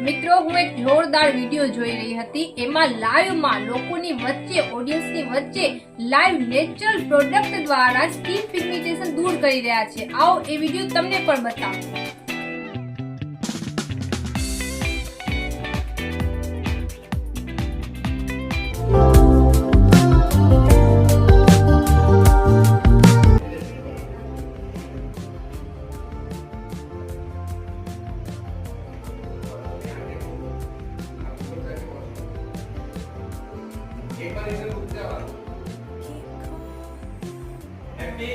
મિત્રો હું એક જોરદાર વિડિયો જોઈ રહી હતી એમાં લાઈવમાં લોકોની વચ્ચે ઓડિયન્સની વચ્ચે લાઈવ નેચરલ પ્રોડક્ટ દ્વારા સ્કિન પિગમેન્ટેશન દૂર કરી રહ્યા છે। આવો એ વિડિયો તમને પણ બતાવું। एक बार इधर रुक जाओ। हैप्पी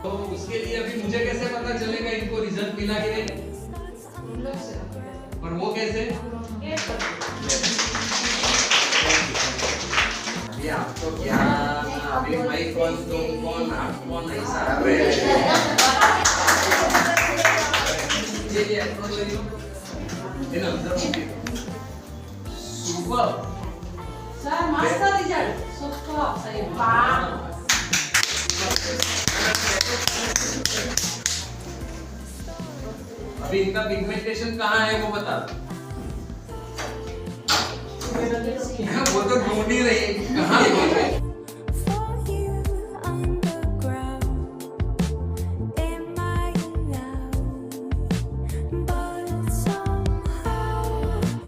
तो उसके लिए अभी मुझे कैसे पता चलेगा इनको रिजल्ट मिला कि नहीं? पर वो कैसे? अभी आपको क्या अभी मैं कौन तुम कौन आप कौन ऐसा ये अप्रोच करियो इन अंदर मूवी सुपर सर मस्त रिजल्ट सुपर सही वाह अभी इनका पिगमेंटेशन कहाँ है वो बता वो तो ढूंढ ही रही है कहाँ है